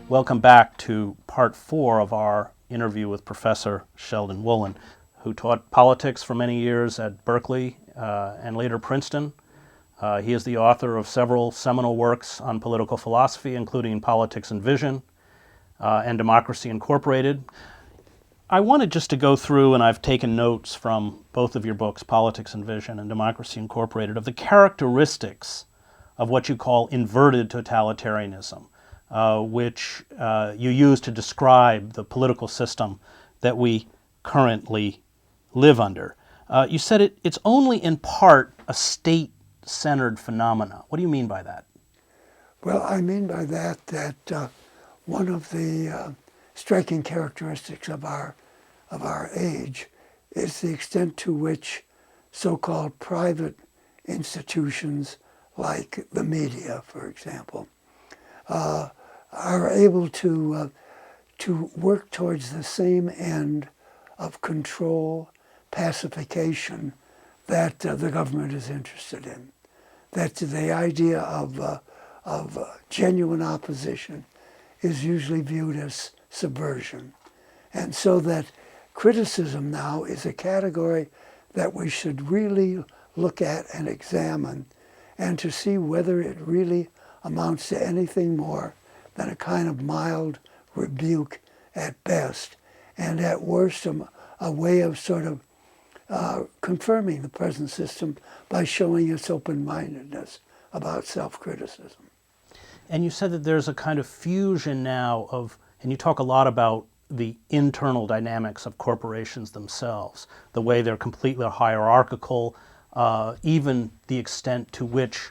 Welcome back to part 4 of our interview with Professor Sheldon Wolin, who taught politics for many years at Berkeley and later Princeton. He is the author of several seminal works on political philosophy, including Politics and Vision and Democracy Incorporated. I wanted just to go through, and I've taken notes from both of your books, Politics and Vision and Democracy Incorporated, of the characteristics of what you call inverted totalitarianism, which you use to describe the political system that we currently live under. You said it's only in part a state-centered phenomena. What do you mean by that? Well, I mean by that one of the striking characteristics of our age is the extent to which so-called private institutions, like the media, for example, are able to work towards the same end of control, pacification that the government is interested in. That the idea of genuine opposition is usually viewed as subversion. And so that criticism now is a category that we should really look at and examine, and to see whether it really amounts to anything more than a kind of mild rebuke at best, and at worst a way of sort of confirming the present system by showing its open-mindedness about self-criticism. And you said that there's a kind of fusion now of, and you talk a lot about the internal dynamics of corporations themselves, the way they're completely hierarchical, even the extent to which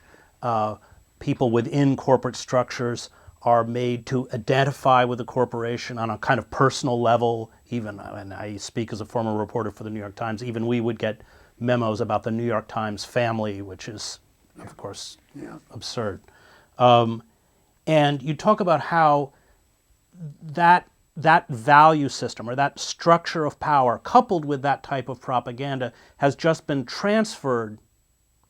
people within corporate structures are made to identify with the corporation on a kind of personal level. Even, and I speak as a former reporter for the New York Times, even we would get memos about the New York Times family, which is, of course, absurd. And you talk about how that value system or that structure of power, coupled with that type of propaganda, has just been transferred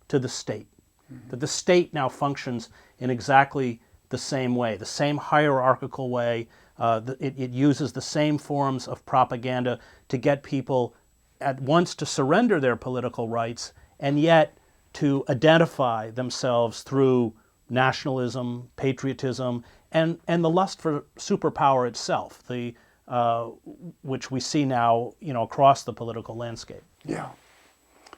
to the state. Mm-hmm. That the state now functions in exactly the same way, the same hierarchical way. It uses the same forms of propaganda to get people at once to surrender their political rights and yet to identify themselves through nationalism, patriotism, and the lust for superpower itself, which we see now, across the political landscape. Yeah,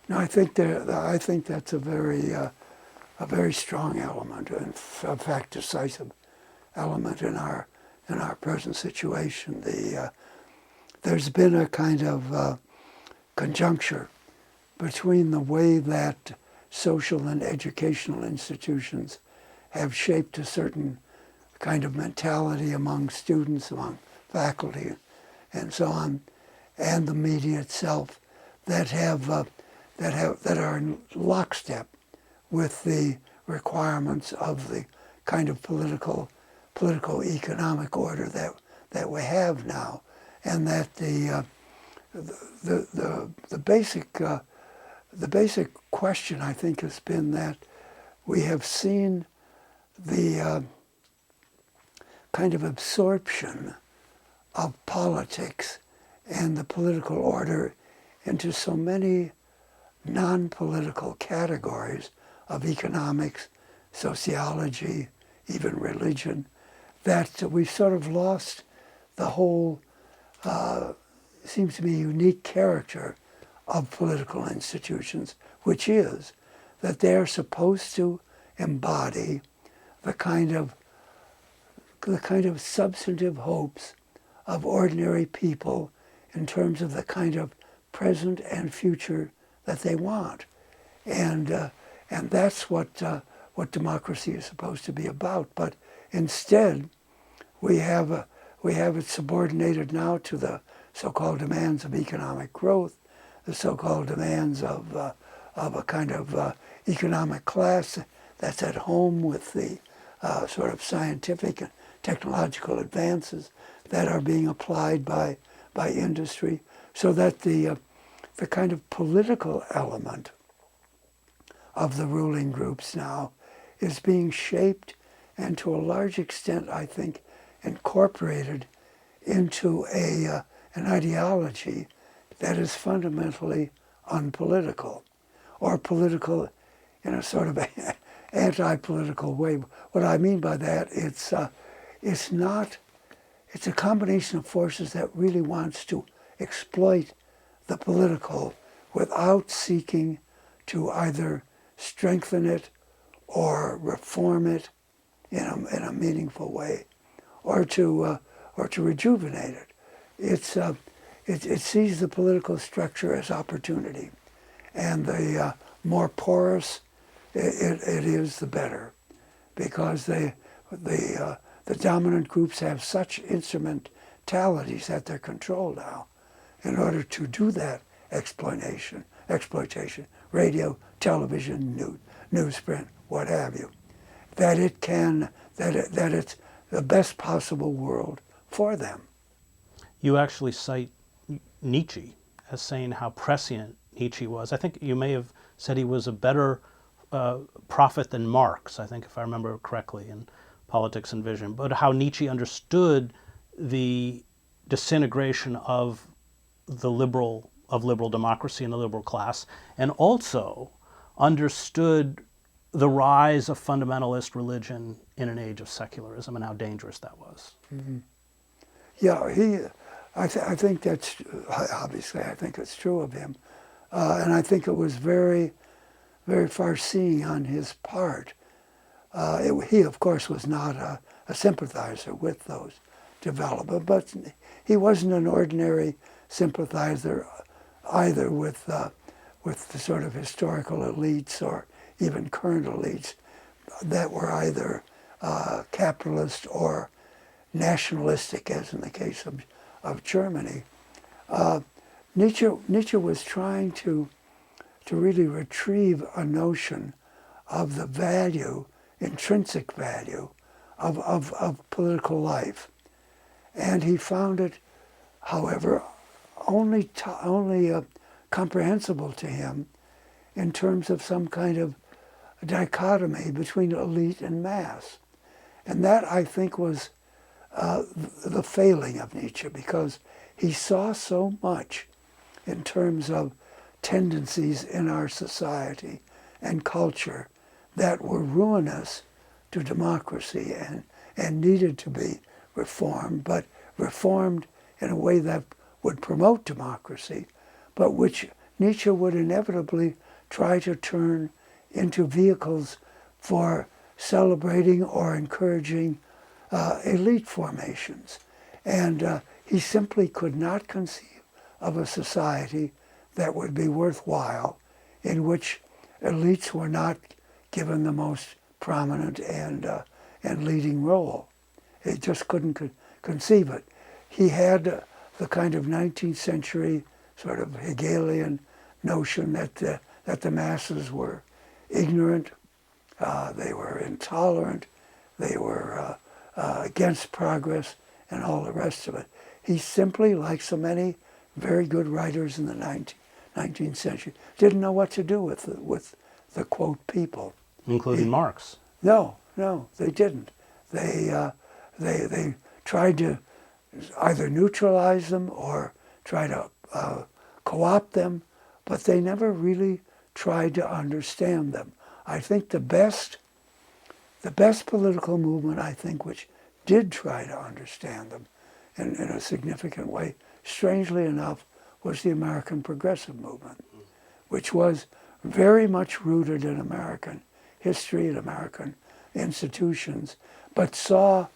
no, I think that's a very strong element, and in fact, decisive element in our present situation. There's been a kind of conjuncture between the way that social and educational institutions have shaped a certain kind of mentality among students, among faculty, and so on, and the media itself that are in lockstep with the requirements of the kind of political economic order that we have now, and that the basic question, I think, has been that we have seen the kind of absorption of politics and the political order into so many non-political categories of economics, sociology, even religion, that we've sort of lost the whole, seems to be unique character of political institutions, which is that they are supposed to embody the kind of substantive hopes of ordinary people in terms of the kind of present and future that they want, and that's what democracy is supposed to be about. But instead, we have it subordinated now to the so-called demands of economic growth, the so-called demands of a kind of economic class that's at home with the sort of scientific and technological advances that are being applied by industry, so that the kind of political element of the ruling groups now is being shaped and to a large extent, I think, incorporated into an ideology that is fundamentally unpolitical, or political in a sort of anti-political way. What I mean by that, it's a combination of forces that really wants to exploit the political without seeking to either strengthen it or reform it in a meaningful way, or to rejuvenate it. It sees the political structure as opportunity, and the more porous it is, the better, because the dominant groups have such instrumentalities at their control now, in order to do that exploitation, radio, television, newsprint, what have you, that it's the best possible world for them. You actually cite Nietzsche as saying how prescient Nietzsche was. I think you may have said he was a better prophet than Marx, I think, if I remember correctly, in Politics and Vision, but how Nietzsche understood the disintegration of liberal democracy and the liberal class, and also understood the rise of fundamentalist religion in an age of secularism and how dangerous that was. Mm-hmm. Yeah, I think that's, obviously I think it's true of him. And I think it was very, very far-seeing on his part. He, of course, was not a sympathizer with those developments, but he wasn't an ordinary sympathizer either with the sort of historical elites or even current elites that were either capitalist or nationalistic, as in the case of Germany. Nietzsche was trying to really retrieve a notion of the value, intrinsic value, of political life. And he found it, however, only comprehensible to him in terms of some kind of dichotomy between elite and mass. And that, I think, was the failing of Nietzsche, because he saw so much in terms of tendencies in our society and culture that were ruinous to democracy and needed to be reformed, but reformed in a way that would promote democracy, but which Nietzsche would inevitably try to turn into vehicles for celebrating or encouraging elite formations. And he simply could not conceive of a society that would be worthwhile in which elites were not given the most prominent and leading role. He just couldn't conceive it. He had the kind of 19th century sort of Hegelian notion that the masses were ignorant, they were intolerant, they were against progress, and all the rest of it. He simply, like so many very good writers in the 19th century, didn't know what to do with the quote people. Including Marx. No, they didn't. They tried to either neutralize them or try to co-opt them, but they never really tried to understand them. I think the best political movement, I think, which did try to understand them in a significant way, strangely enough, was the American Progressive Movement, which was very much rooted in American history and American institutions, but saw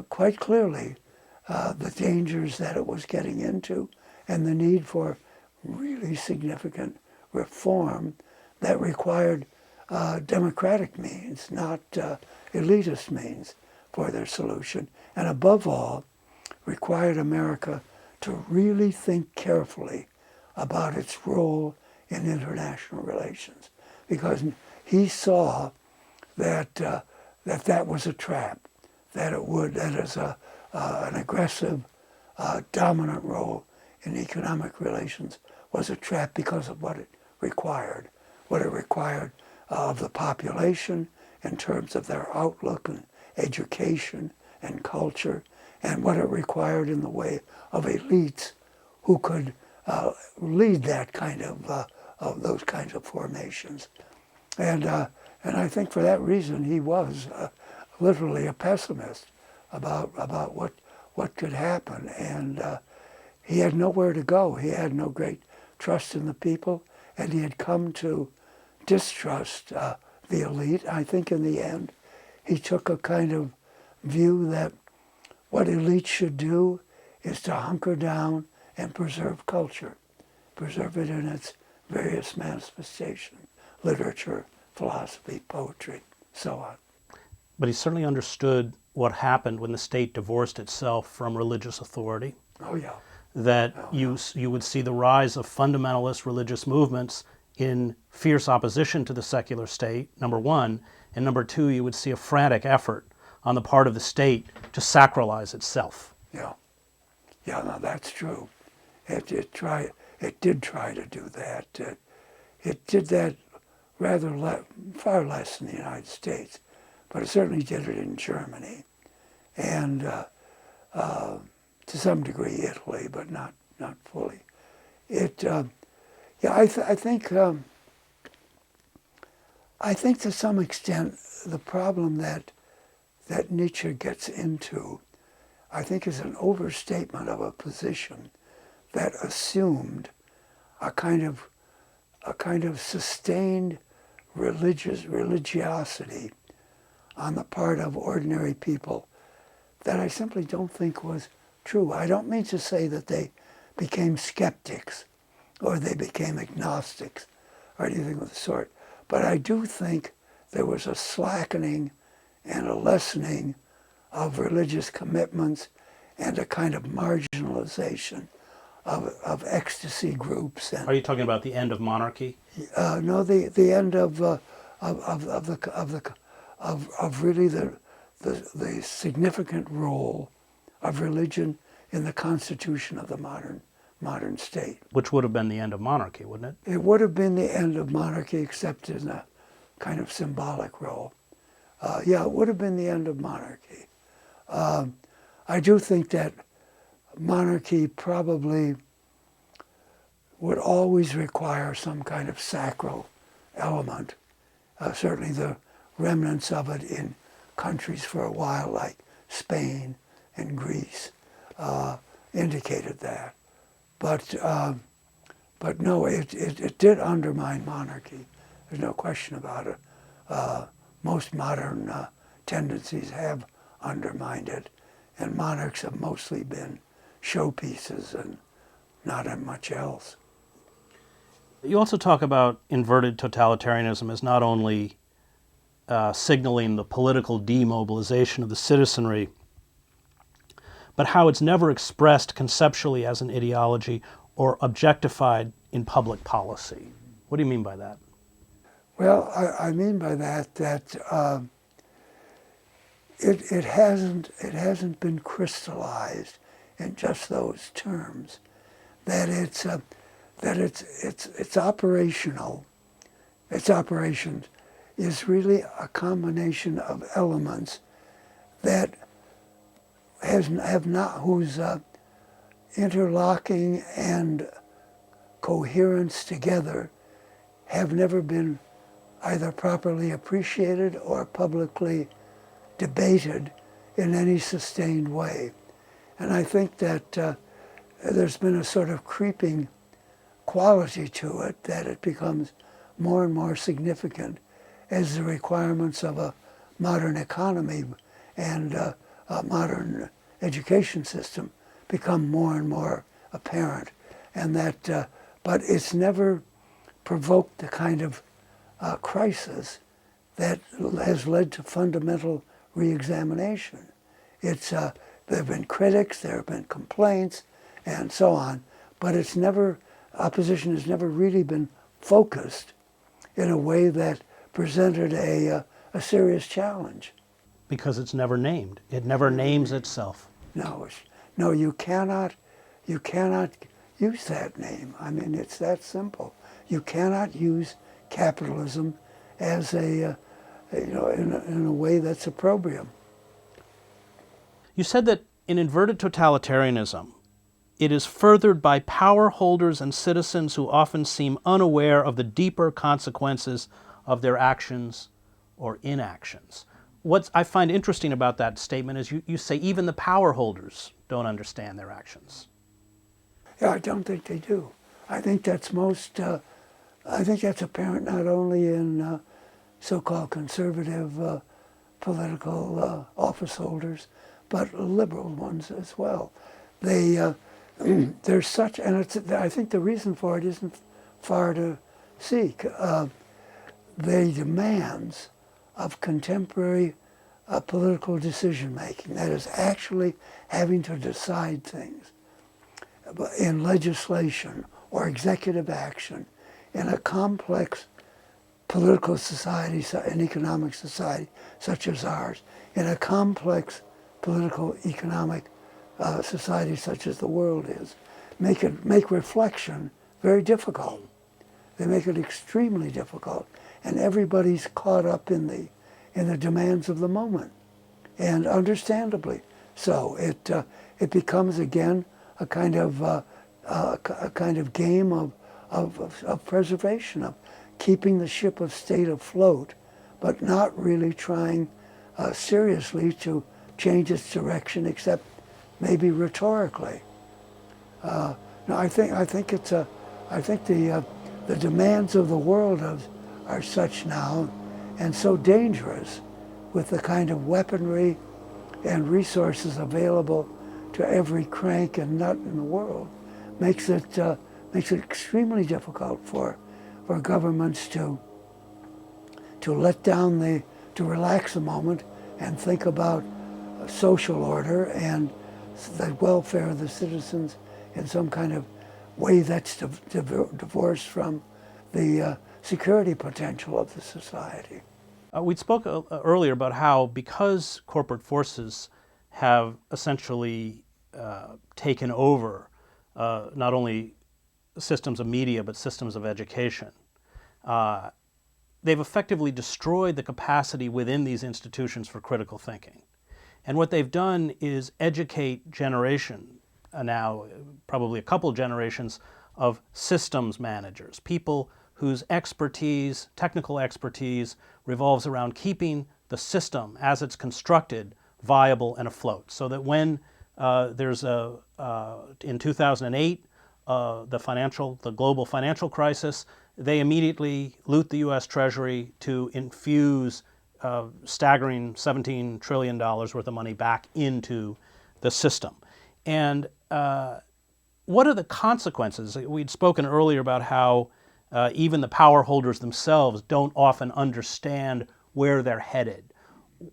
quite clearly the dangers that it was getting into and the need for really significant reform that required democratic means, not elitist means for their solution, and above all, required America to really think carefully about its role in international relations, because he saw that that was a trap, that as an aggressive, dominant role in economic relations was a trap because of what it required of the population in terms of their outlook and education and culture, and what it required in the way of elites who could lead that kind of those kinds of formations. And I think for that reason he was literally a pessimist about what could happen. And he had nowhere to go. He had no great trust in the people, and he had come to distrust the elite. I think in the end he took a kind of view that what elites should do is to hunker down and preserve culture, preserve it in its various manifestations, literature, philosophy, poetry, so on. But he certainly understood what happened when the state divorced itself from religious authority. Oh yeah. That you would see the rise of fundamentalist religious movements in fierce opposition to the secular state, number one, and number two, you would see a frantic effort on the part of the state to sacralize itself. Yeah, yeah, no, that's true. It did try to do that. It did that far less in the United States, but it certainly did it in Germany, and to some degree Italy, but not fully. I think to some extent the problem that Nietzsche gets into, I think, is an overstatement of a position that assumed a kind of sustained religiosity on the part of ordinary people that I simply don't think was true. I don't mean to say that they became skeptics or they became agnostics or anything of the sort, but I do think there was a slackening and a lessening of religious commitments and a kind of marginalization of ecstasy groups. And Are you talking about the end of monarchy? no, the end of really the significant role of religion in the constitution of the modern state. Which would have been the end of monarchy, wouldn't it? It would have been the end of monarchy, except in a kind of symbolic role. Yeah, it would have been the end of monarchy. I do think that monarchy probably would always require some kind of sacral element. Certainly the remnants of it in countries for a while like Spain and Greece indicated that. But no, it did undermine monarchy. There's no question about it. Most modern tendencies have undermined it, and monarchs have mostly been showpieces and not much else. You also talk about inverted totalitarianism as not only signaling the political demobilization of the citizenry, but how it's never expressed conceptually as an ideology or objectified in public policy. What do you mean by that? Well, I mean by that it hasn't been crystallized in just those terms. That it's operational. Its operations is really a combination of elements that whose interlocking and coherence together have never been either properly appreciated or publicly debated in any sustained way. And I think that there's been a sort of creeping quality to it, that it becomes more and more significant as the requirements of a modern economy and a modern education system become more and more apparent. And that, but it's never provoked the kind of crisis that has led to fundamental re-examination. There have been critics, there have been complaints, and so on, but opposition has never really been focused in a way that presented a serious challenge. Because it's never named. It never names itself. No, you cannot use that name. I mean, it's that simple. You cannot use capitalism as in a way that's opprobrium. You said that in inverted totalitarianism, it is furthered by power holders and citizens who often seem unaware of the deeper consequences of their actions or inactions. What I find interesting about that statement is you say even the power holders don't understand their actions. Yeah, I don't think they do. I think that's I think that's apparent not only in so-called conservative political office holders, but liberal ones as well. They there's such, and I think the reason for it isn't far to seek. The demands of contemporary political decision making, that is actually having to decide things in legislation or executive action in a complex political society and economic society such as ours, in a complex political economic society such as the world is, make reflection very difficult. They make it extremely difficult, and everybody's caught up in the demands of the moment, and understandably so. It becomes again a kind of game of preservation, of keeping the ship of state afloat, but not really trying seriously to change its direction, except maybe rhetorically. No, I think the demands of the world are such now, and so dangerous, with the kind of weaponry and resources available to every crank and nut in the world, makes it extremely difficult for governments to relax a moment and think about social order and the welfare of the citizens in some kind of way that's divorced from the security potential of the society. We spoke earlier about how, because corporate forces have essentially taken over not only systems of media but systems of education, they've effectively destroyed the capacity within these institutions for critical thinking. And what they've done is educate generation, now probably a couple generations, of systems managers, people whose expertise, technical expertise, revolves around keeping the system as it's constructed viable and afloat, so that when in 2008, the global financial crisis, they immediately loot the U.S. Treasury to infuse staggering $17 trillion worth of money back into the system. And what are the consequences? We'd spoken earlier about how even the power holders themselves don't often understand where they're headed.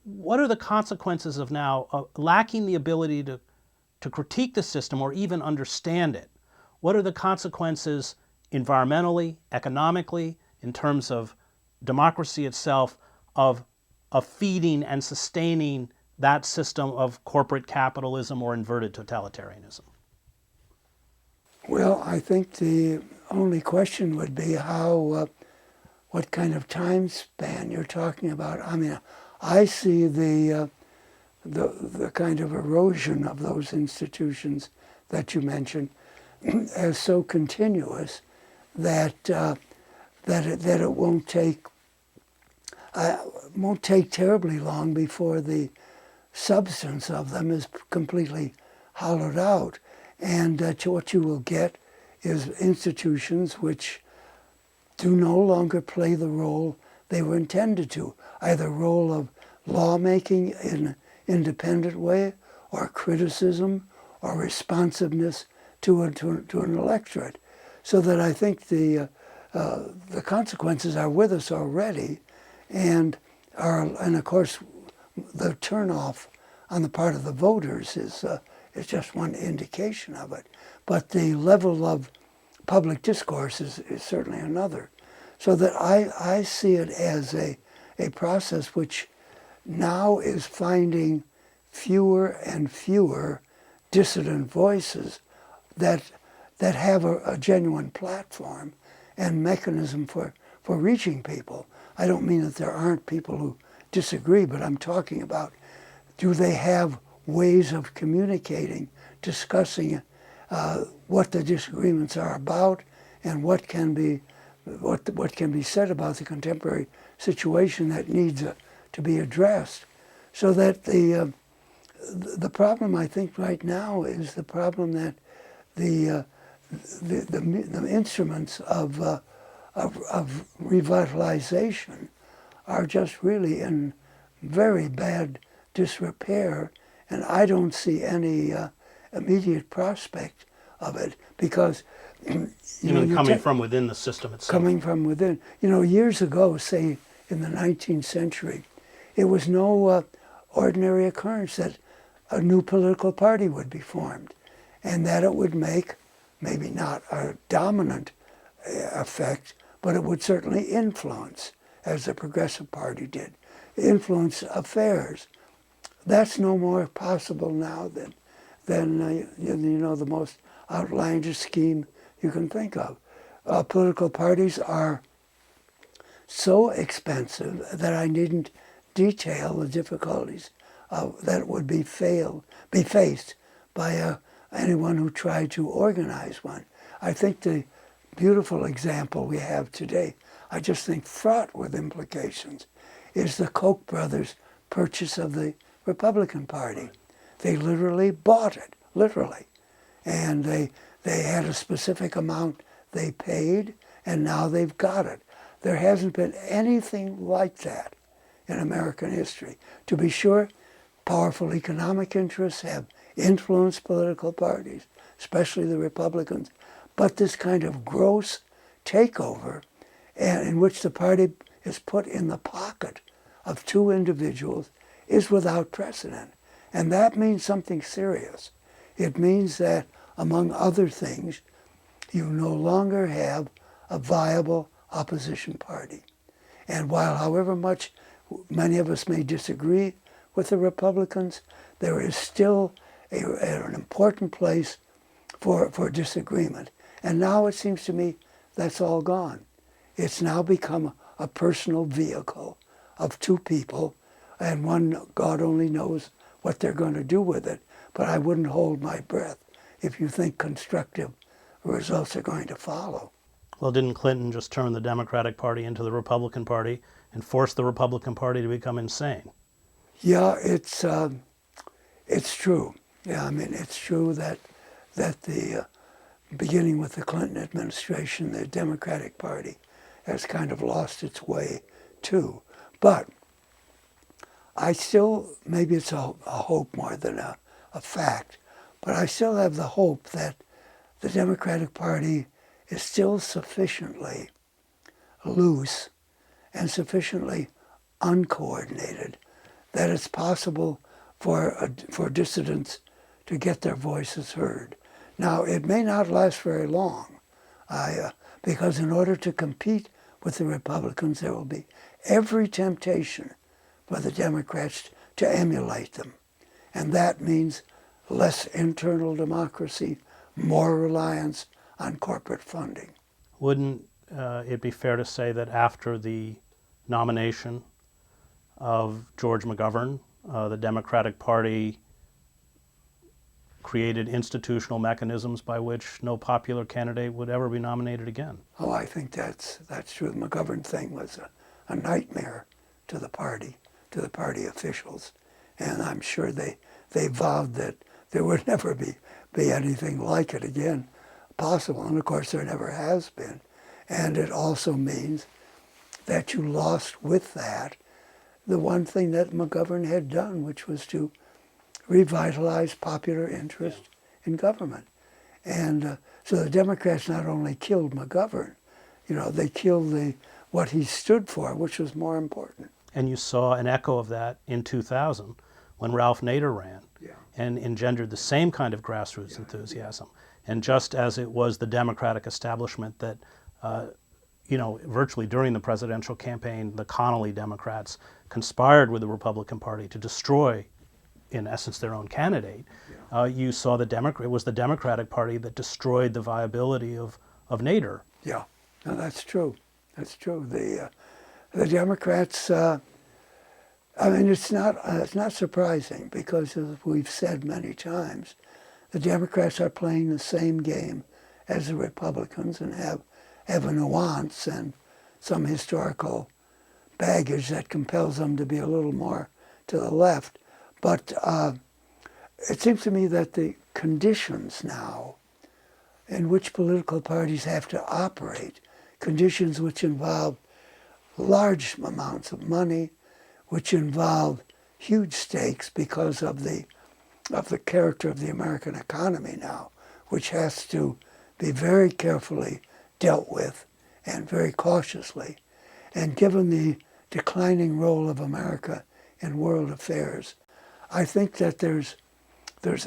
What are the consequences of now lacking the ability to critique the system or even understand it? What are the consequences environmentally, economically, in terms of democracy itself, of feeding and sustaining that system of corporate capitalism or inverted totalitarianism? Well, I think the only question would be what kind of time span you're talking about. I mean, I see the kind of erosion of those institutions that you mentioned as so continuous that it won't take terribly long before the substance of them is completely hollowed out, and what you will get is institutions which do no longer play the role they were intended to, either role of lawmaking in an independent way, or criticism, or responsiveness to an electorate. So that I think the consequences are with us already, and of course the turnoff on the part of the voters is just one indication of it. But the level of public discourse is certainly another. So that I see it as a process which now is finding fewer and fewer dissident voices that have a genuine platform and mechanism for reaching people. I don't mean that there aren't people who disagree, but I'm talking about, do they have ways of communicating, discussing what the disagreements are about and what can be said about the contemporary situation that needs to be addressed. So that the problem I think right now is the problem that the instruments of revitalization are just really in very bad disrepair, and I don't see any immediate prospect of it because You mean coming from within the system itself? Coming from within. Years ago, say in the 19th century, it was no ordinary occurrence that a new political party would be formed and that it would make maybe not a dominant effect, but it would certainly influence, as the Progressive Party did, influence affairs. That's no more possible now than the most outlandish scheme you can think of. Political parties are so expensive that I needn't detail the difficulties that would be faced by anyone who tried to organize one. I think the beautiful example we have today, I just think fraught with implications, is the Koch brothers' purchase of the Republican Party. They literally bought it, literally. And they had a specific amount they paid, and now they've got it. There hasn't been anything like that in American history. To be sure, powerful economic interests have influenced political parties, especially the Republicans, but this kind of gross takeover and in which the party is put in the pocket of two individuals is without precedent. And that means something serious. It means that, among other things, you no longer have a viable opposition party. And while however much many of us may disagree with the Republicans, there is still an important place for disagreement. And now it seems to me that's all gone. It's now become a personal vehicle of two people, and one, God only knows what they're going to do with it. But I wouldn't hold my breath if you think constructive results are going to follow. Well, didn't Clinton just turn the Democratic Party into the Republican Party and force the Republican Party to become insane? Yeah, it's true. Yeah, I mean, it's true that the beginning with the Clinton administration, the Democratic Party has kind of lost its way too. But I still, maybe it's a hope more than a fact, but I still have the hope that the Democratic Party is still sufficiently loose and sufficiently uncoordinated that it's possible for dissidents to get their voices heard. Now, it may not last very long, because in order to compete with the Republicans, there will be every temptation for the Democrats to emulate them. And that means less internal democracy, more reliance on corporate funding. Wouldn't it be fair to say that after the nomination of George McGovern, the Democratic Party created institutional mechanisms by which no popular candidate would ever be nominated again? Oh, I think that's true. The McGovern thing was a nightmare to the party officials, and I'm sure they vowed that there would never be anything like it again possible, and of course there never has been. And it also means that you lost with that the one thing that McGovern had done, which was to revitalize popular interest in government. And so the Democrats not only killed McGovern, they killed what he stood for, which was more important. And you saw an echo of that in 2000 when Ralph Nader ran and engendered the same kind of grassroots enthusiasm. And just as it was the Democratic establishment that, virtually during the presidential campaign, the Connolly Democrats conspired with the Republican Party to destroy, in essence, their own candidate. You saw it was the Democratic Party that destroyed the viability of Nader. Yeah, no, that's true. That's true. The Democrats I mean, it's not surprising because, as we've said many times, the Democrats are playing the same game as the Republicans and have a nuance and some historical baggage that compels them to be a little more to the left. But it seems to me that the conditions now in which political parties have to operate, conditions which involve large amounts of money, which involve huge stakes because of the character of the American economy now, which has to be very carefully dealt with and very cautiously. And given the declining role of America in world affairs, I think that there's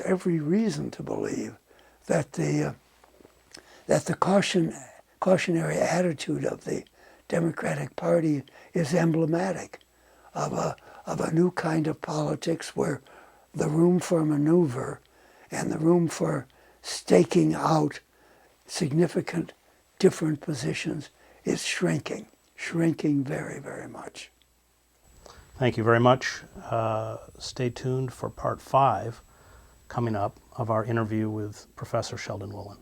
every reason to believe that the cautionary attitude of the Democratic Party is emblematic of a new kind of politics where the room for maneuver and the room for staking out significant different positions is shrinking very, very much. Thank you very much. Stay tuned for part 5 coming up of our interview with Professor Sheldon Wolin.